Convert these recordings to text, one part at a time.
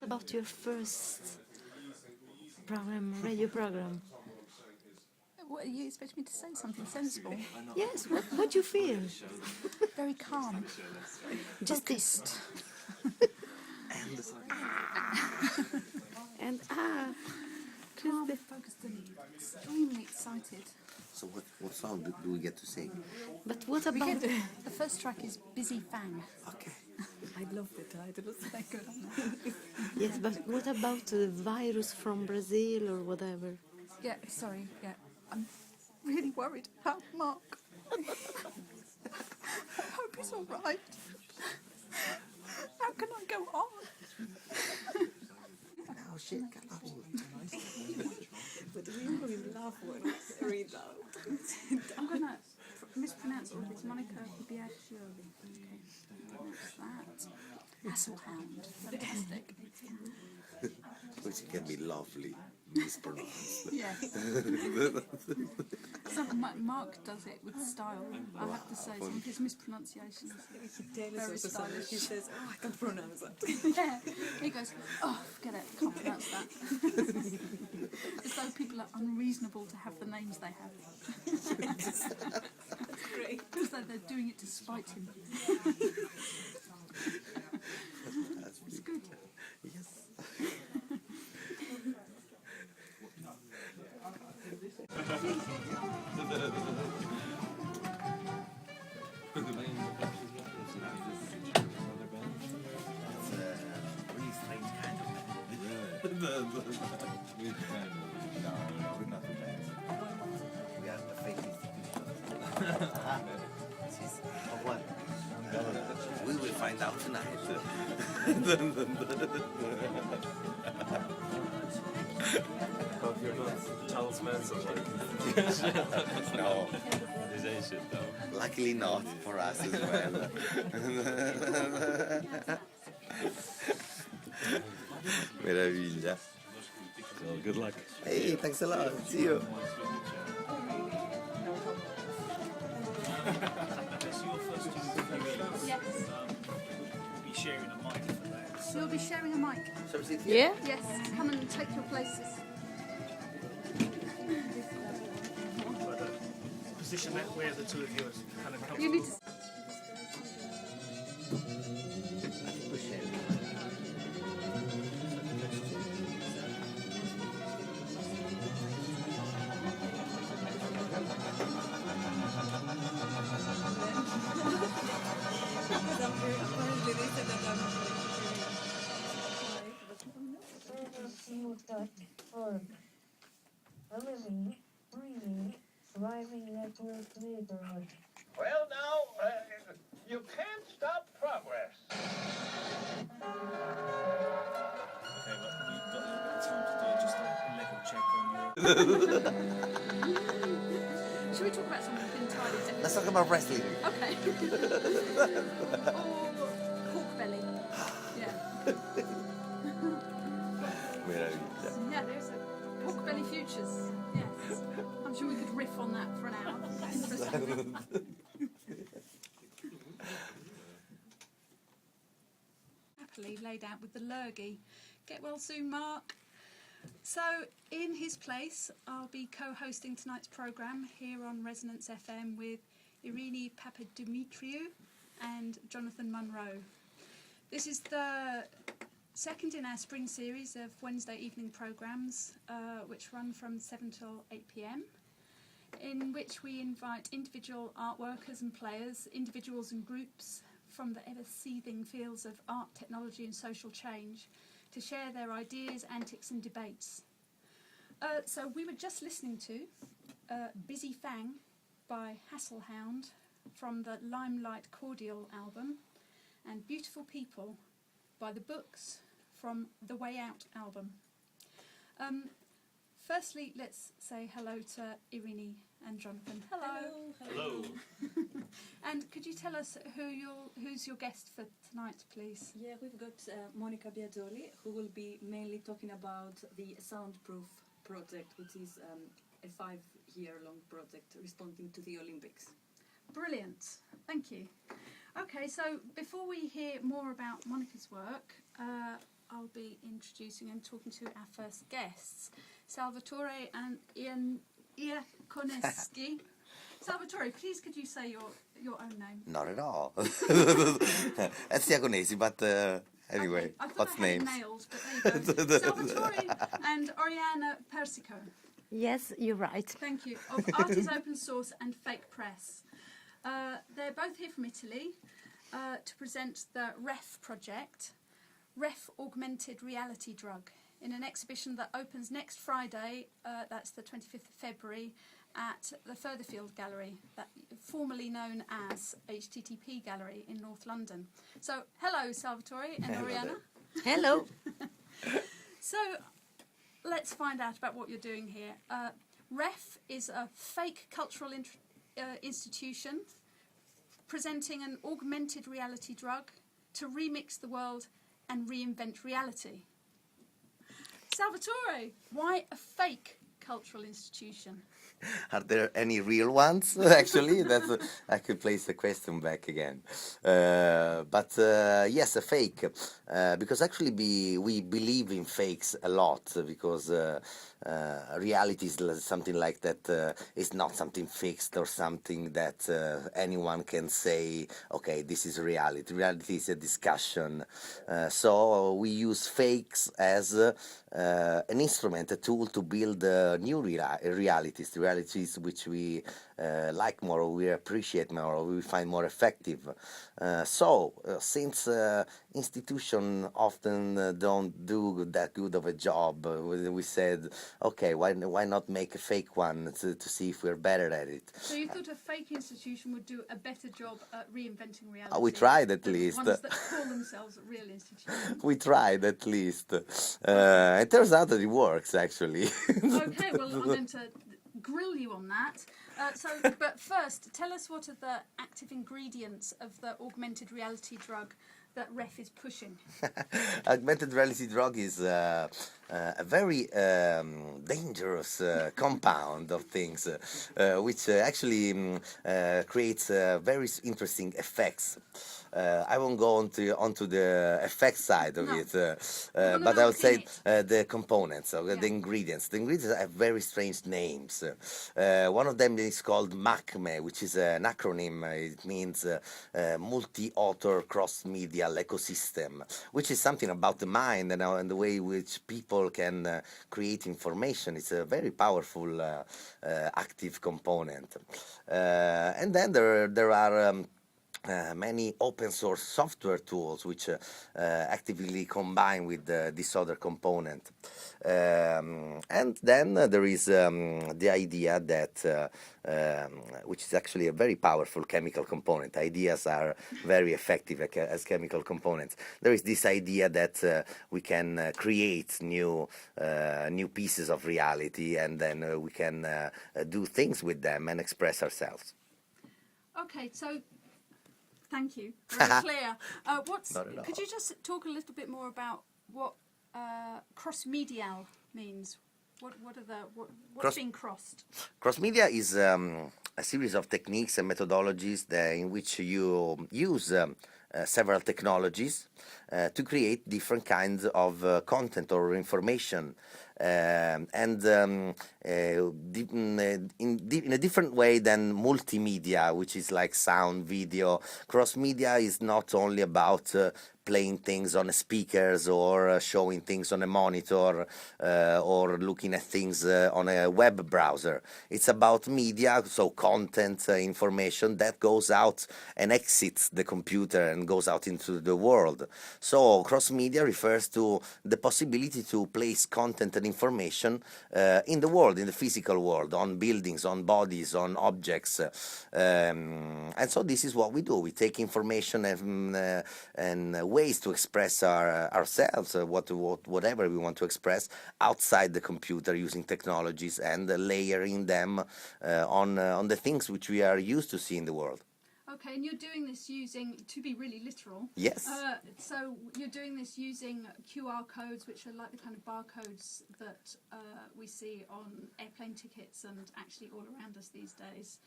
About your first program, radio program. What, you expect me to say something sensible? Yes, what do you feel? Very calm. Just Focused. And Calm, focused and extremely excited. So what song do we get to sing? But what about The first track is Busy Fang. Okay. I love the title. They're good, aren't they? Yes, but what about the virus from Brazil or whatever? Yeah, sorry, yeah. I'm really worried about Mark. I hope he's all right. How can I go on? Oh shit, But we always laugh when we read out. I'm going to mispronounce all this. Monica Biaggioli. Okay. Pronounce that. Hasselhound. Fantastic. which can be lovely mispronounced. Yes. So Mark does it with style. I have to say, some of his mispronunciations very stylish. He says, "Oh, I can't pronounce that." Yeah. He goes, "Oh, forget it. Can't pronounce that." As though people are unreasonable to have the names they have. Great. As though they're doing it to spite him. It's good. Yes. Really strange kind of man. No, we're not the band. We are the fake institution. Of what? We will find out tonight. Hope you're not Charles Manson. No, This ain't shit though. luckily not for us as well. Meraviglia. So good luck. Hey, thanks a lot. See you. Yes. Be sharing a mic for that. You'll be sharing a mic. Shall we sit here? Yeah? Yes. Come and take your places. But position that where the two of you are kind of comfortable. You need to. I think we're sharing. Furtherfield.org. A living, breathing, thriving network neighborhood. Well, now, you can't stop progress. Okay, well, we've got a little bit of time to do just a level check on your. Should we talk about something entirely different? Let's talk about wrestling. Okay. Or pork belly. Yeah. Meraviglia. Yeah, there's a pork belly futures. Yes. I'm sure we could riff on that for an hour. Interesting. Happily laid out with the lurgy. Get well soon, Mark. So, in his place, I'll be co-hosting tonight's programme here on Resonance FM with Irini Papadimitriou and Jonathan Munro. This is the second in our spring series of Wednesday evening programmes, which run from 7 till 8 p.m, in which we invite individual art workers and players, individuals and groups from the ever-seething fields of art, technology and social change to share their ideas, antics and debates. So we were just listening to Busy Fang by Hasselhound from the Limelight Cordial album and Beautiful People by The Books from the Way Out album. Firstly, let's say hello to Irini and Jonathan. Hello. Hello. And could you tell us who's your guest for tonight, please? Yeah, we've got Monica Biaggioli, who will be mainly talking about the Soundproof project, which is a 5-year-long project responding to the Olympics. Brilliant. Thank you. Okay, so before we hear more about Monica's work, I'll be introducing and talking to our first guests, Salvatore and Ian Iaconeschi. Salvatore, please could you say your own name? Not at all. That's Iaconesi, but anyway, Okay, I thought what's I had names? it nailed, but there you go. Salvatore and Oriana Persico. Yes, you're right. Thank you. Of Art is Open Source and FakePress. They're both here from Italy to present the REFF project, REFF Augmented Reality Drug, in an exhibition that opens next Friday, that's the 25th of February, at the Furtherfield Gallery, formerly known as HTTP Gallery in North London. So, hello Salvatore and Oriana. Hello. So, let's find out about what you're doing here. REFF is a fake cultural institution presenting an augmented reality drug to remix the world and reinvent reality. Salvatore, why a fake cultural institution? Are there any real ones? Actually, I could place the question back again. But yes, a fake, because actually we believe in fakes a lot, because reality is something like that. It's not something fixed or something that anyone can say, okay, this is reality. Reality is a discussion. So we use fakes as an instrument, a tool to build new realities which we like more, or we appreciate more, or we find more effective. Since institutions often don't do that good of a job, we said, okay, why not make a fake one to see if we're better at it? So you thought a fake institution would do a better job at reinventing reality? We tried at than least. Ones that call themselves real institutions. We tried at least. It turns out that it works, actually. Okay, well, I'm going to grill you on that. But first, tell us what are the active ingredients of the augmented reality drug that REFF is pushing? Augmented reality drug is a very dangerous compound of things, which actually creates very interesting effects. I won't go onto the effect side of it, but I will say the components, the ingredients. The ingredients have very strange names. One of them is called MACME, which is an acronym. It means multi-author cross-media ecosystem, which is something about the mind and the way in which people can create information. It's a very powerful active component. And then there are many open source software tools which actively combine with this other component. And then there is the idea that, which is actually a very powerful chemical component. Ideas are very effective as chemical components. There is this idea that we can create new pieces of reality, and then we can do things with them and express ourselves. Okay, so thank you. Very clear. Could you just talk a little bit more about what cross-medial means? What's being crossed? Cross-media is a series of techniques and methodologies in which you use several technologies to create different kinds of content or information. And in a different way than multimedia, which is like sound, video. Cross-media is not only about playing things on speakers or showing things on a monitor or looking at things on a web browser. It's about media, so content, information that goes out and exits the computer and goes out into the world. So cross-media refers to the possibility to place content and information in the world, in the physical world, on buildings, on bodies, on objects. And so this is what we do. We take information and ways to express ourselves, whatever we want to express, outside the computer using technologies and layering them on the things which we are used to see in the world. Okay, and you're doing this using, to be really literal. Yes. So you're doing this using QR codes, which are like the kind of barcodes that we see on airplane tickets and actually all around us these days.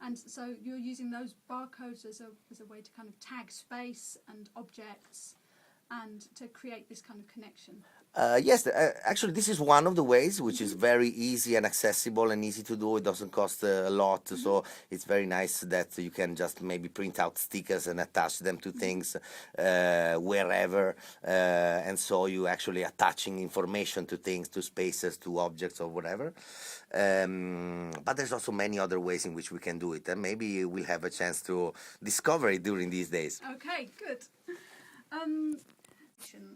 And so you're using those barcodes as a way to kind of tag space and objects and to create this kind of connection? Yes, actually, this is one of the ways, which is very easy and accessible and easy to do. It doesn't cost a lot, so it's very nice that you can just maybe print out stickers and attach them to things wherever, and so you actually attaching information to things, to spaces, to objects, or whatever. But there's also many other ways in which we can do it, and maybe we'll have a chance to discover it during these days. Okay, good.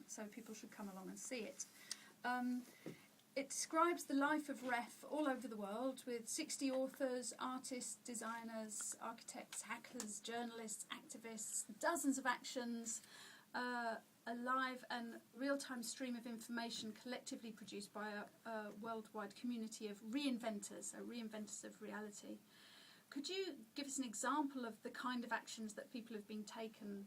So people should come along and see it. It describes the life of REFF all over the world with 60 authors, artists, designers, architects, hackers, journalists, activists, dozens of actions, a live and real-time stream of information collectively produced by a worldwide community of reinventors, reinventors of reality. Could you give us an example of the kind of actions that people have been taking?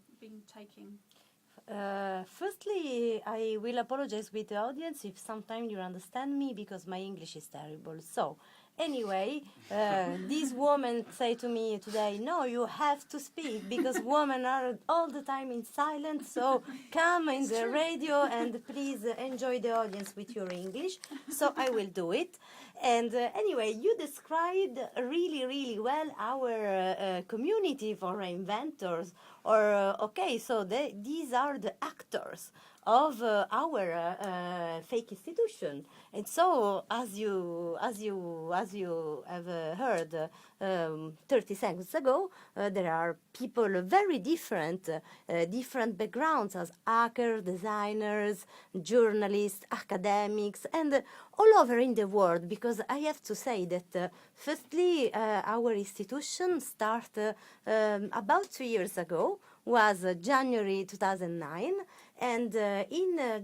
Firstly, I will apologize with the audience if sometimes you understand me because my English is terrible. So, anyway, this woman say to me today, no, you have to speak because women are all the time in silence. So come in the radio and please enjoy the audience with your English. So I will do it. And anyway, you described really, really well our community for inventors. Okay, so these are the actors of our fake institution. And so, as you have heard 30 seconds ago, there are people very different backgrounds as hackers, designers, journalists, academics, and all over in the world. Because I have to say that firstly, our institution started about 2 years ago. Was January 2009, and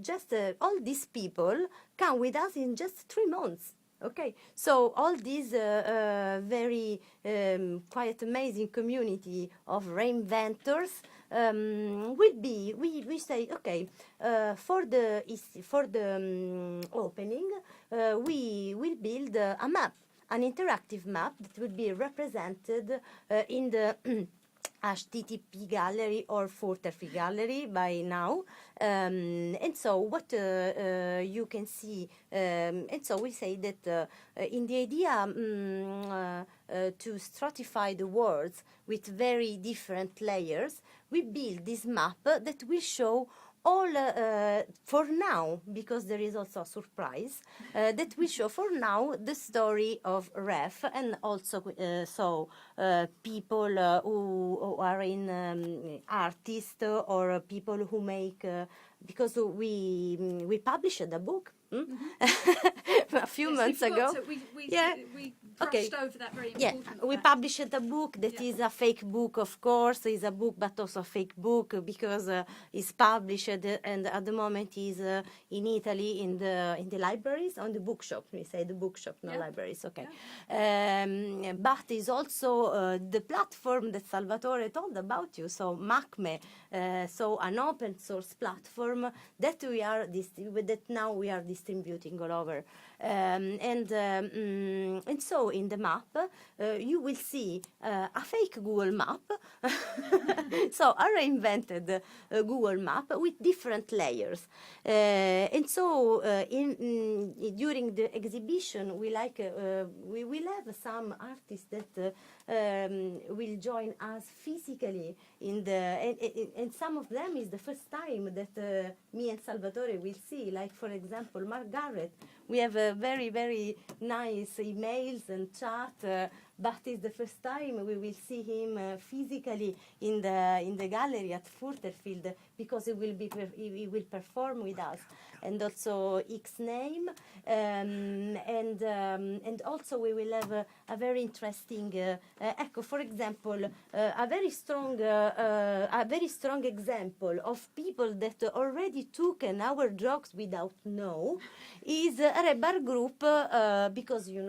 just all these people come with us in just 3 months. Okay, so all these very quite amazing community of reinventors will be. We say okay for the opening we will build a map, an interactive map that will be represented in the HTTP Gallery or Furtherfield Gallery by now, and so what you can see, and so we say that in the idea to stratify the words with very different layers, we build this map that will show all for now, because there is also a surprise that we show for now the story of REFF, and also people who are in artists or people who make because we published a book a few months ago. We brushed over that very important we fact. published a book that is a fake book, of course. It's a book, but also a fake book because it's published and at the moment is in Italy in the libraries, on the bookshop. We say the bookshop, not libraries. Okay, but it's also the platform that Salvatore told about you. So MACME, so an open source platform that now we are distributing all over, and so in the map you will see a fake Google map, so a reinvented Google map with different layers, and so during the exhibition we will have some artists that will join us physically and some of them is the first time that me and Salvatore will see, like for example Mark Garrett. We have a very, very nice emails and chat, but it's the first time we will see him physically in the gallery at Furtherfield, because he will perform with us, and also X-Name, and also we will have a very interesting for example a very strong example of people that already took our drugs without know is a rebel group, because you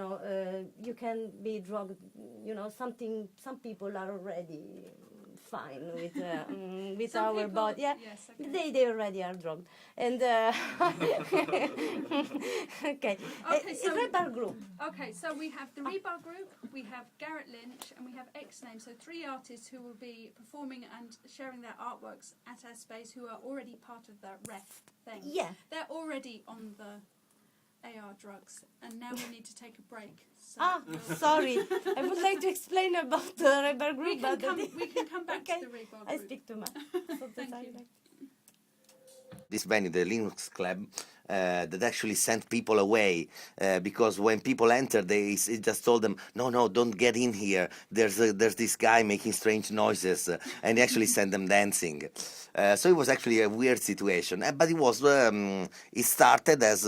can be drugged, some people are already fine with Some our people- body. Yeah, yes, okay. they already are drugged. And okay, Okay, so- rebel group. Okay, so we have the Rebar Group, we have Garrett Lynch, and we have X-Name. So 3 artists who will be performing and sharing their artworks at our space, who are already part of the REFF thing. Yeah. They're already on the AR drugs, and now we need to take a break. So we'll- Sorry. I would like to explain about the rebel we group. can but come back okay. to the Rebar Group. I speak too much. So Thank I you. like- This venue, the Linux Club, that actually sent people away because when people entered, it just told them, no, don't get in here. There's this guy making strange noises, and they actually sent them dancing. So it was actually a weird situation, but it started as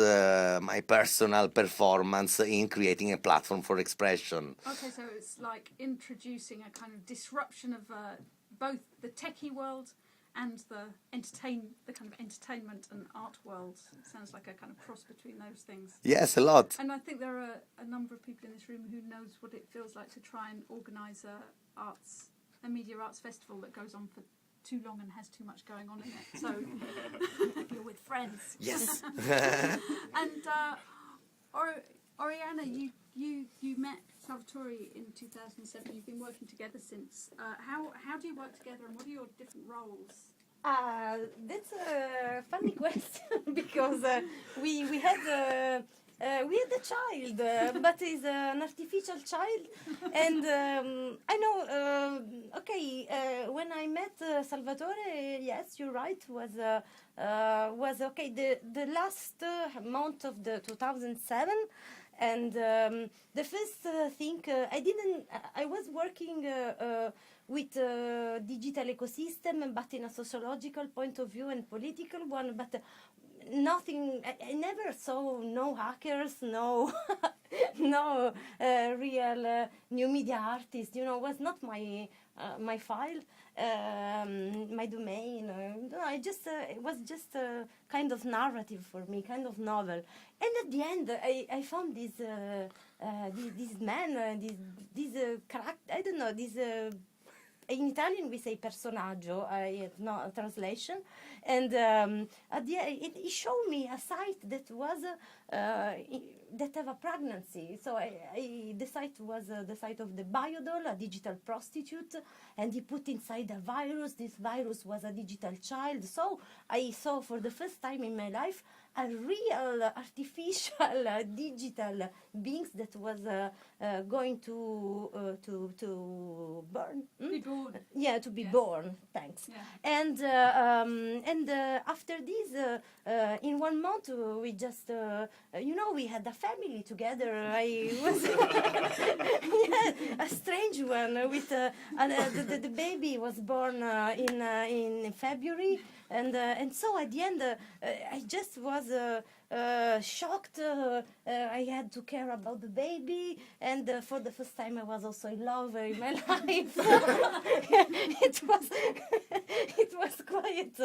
my personal performance in creating a platform for expression. Okay, so it's like introducing a kind of disruption of both the techie world and the kind of entertainment and art world. It sounds like a kind of cross between those things. Yes, a lot. And I think there are a number of people in this room who knows what it feels like to try and organise a media arts festival that goes on for too long and has too much going on in it. So you're with friends. Yes. And Oriana, you met Salvatore in 2007. You've been working together since. How do you work together, and what are your different roles? That's a funny question because we had a child, but it's an artificial child, and I know. When I met Salvatore, yes, you're right. Was okay. The last month of the 2007. And the first thing I was working with digital ecosystem, but in a sociological point of view and political one, but nothing. I never saw no hackers, no no real new media artists. Was not my file, my domain. It was just a kind of narrative for me, kind of novel. And at the end, I found this man, this character. I don't know this. In Italian we say personaggio, no translation, and at the end it showed me a site that was that have a pregnancy. So the site was the site of the Biodoll, a digital prostitute, and he put inside a virus. This virus was a digital child. So I saw for the first time in my life a real artificial digital beings that was going to burn. Be born. Yeah, to be Yes. born. Thanks. Yeah. And after this, in 1 month, we just we had a family together. I was a strange one. With the baby was born in February, and so at the end, I just was shocked. I had to care about the baby, and for the first time, I was also in love in my life. It was quite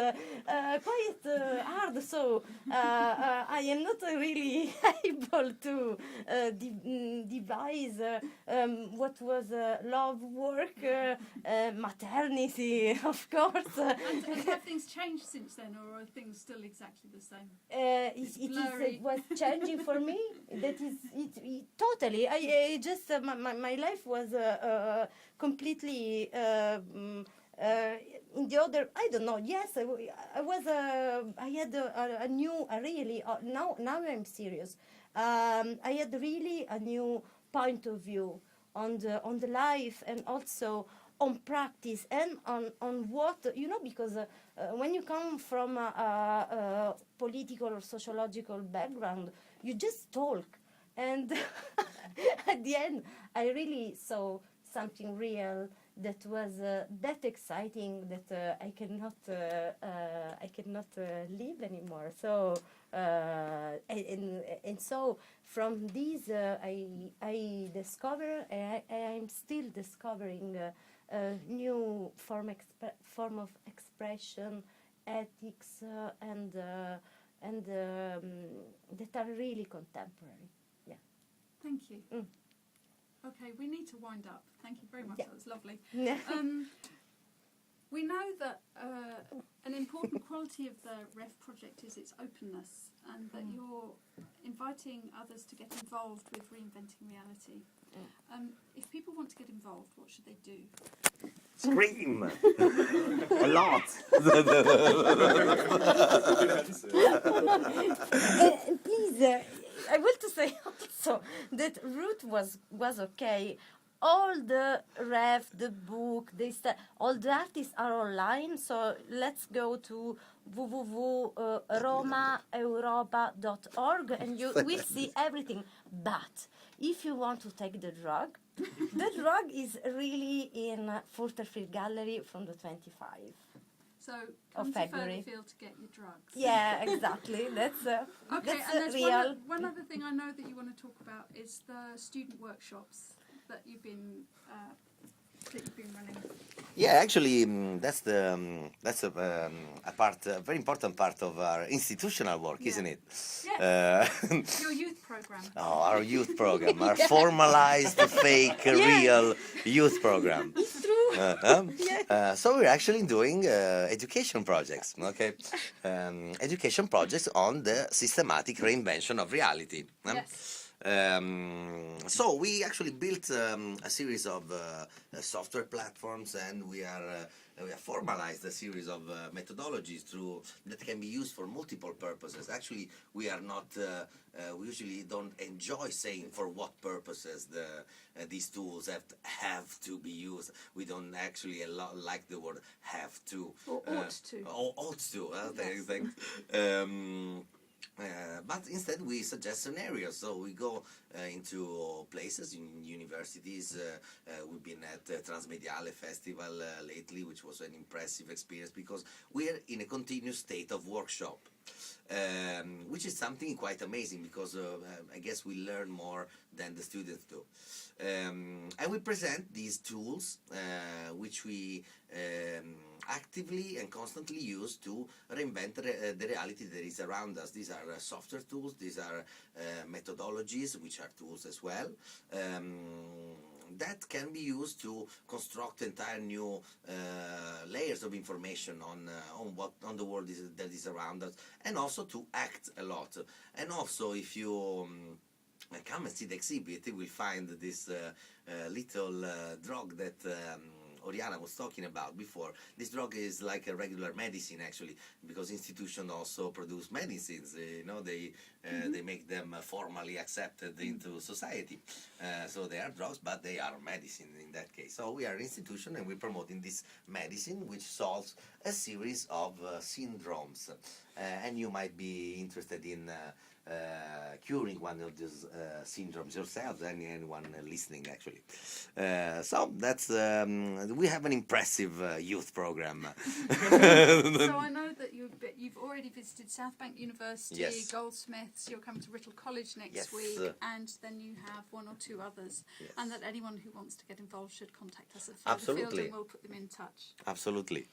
hard. So I am not really able to devise what was love, work, maternity, of course. And have things changed since then, or are things still exactly the same? It was changing for me. That is it totally. I just my life was completely in the other. I don't know. Yes, I was. I had a new. Really now I'm serious. I had really a new point of view on the life, and also on practice, and on what because when you come from a political or sociological background, you just talk, and at the end I really saw something real that was that exciting that I cannot live anymore. So and so from this I discover, I'm still discovering new form of expression, ethics, and that are really contemporary. Yeah. Thank you. Mm. Okay, we need to wind up. Thank you very much. Yeah. That was lovely. Yeah. We know that an important quality of the REFF project is its openness, and that you're inviting others to get involved with reinventing reality. If people want to get involved, what should they do? Scream a lot. Please, I want to say also that Ruth was okay. All the REFF, the book, all the artists are online. So let's go to www.romaeuropa.org and you will see everything. But if you want to take the drug, the drug is really in Furtherfield Gallery from the 25. So come to February. Furtherfield to get your drugs. Yeah, exactly. That's Okay, that's and there's real. one other thing I know that you want to talk about is the student workshops that you've been running. Yeah, actually, that's a very important part of our institutional work, Yeah. isn't it? Yes. Your youth program. Our youth program, our formalized, fake, real youth program. It's true. So we're actually doing education projects, okay? Education projects on the systematic reinvention of reality. Yes. So we actually built a series of software platforms, and we have formalized a series of methodologies that can be used for multiple purposes. Actually, we are not. We usually don't enjoy saying for what purposes these tools have to be used. We don't actually like the word "have to" Or ought to. Or ought to. Thanks. But instead we suggest scenarios, so we go into places, in universities. We've been at Transmediale Festival lately, which was an impressive experience because we're in a continuous state of workshop, which is something quite amazing because I guess we learn more than the students do. And we present these tools which we actively and constantly use to reinvent the reality that is around us. These are software tools, these are methodologies, which are tools as well, that can be used to construct entire new layers of information on the world that is around us, and also to act a lot. And also, if you come and see the exhibit, you will find this little drug that Oriana was talking about before. This drug is like a regular medicine, actually, because institutions also produce medicines. They make them formally accepted into society. So they are drugs, but they are medicine in that case. So we are an institution, and we're promoting this medicine, which solves a series of syndromes. And you might be interested in curing one of these syndromes yourselves, anyone listening, actually. So that's we have an impressive youth program. So I know that you've already visited South Bank University, Yes. Goldsmiths. You're coming to Whittle College next Yes. week, and then you have one or two others. Yes. And that anyone who wants to get involved should contact us at Furtherfield, Absolutely. and we'll put them in touch. Absolutely.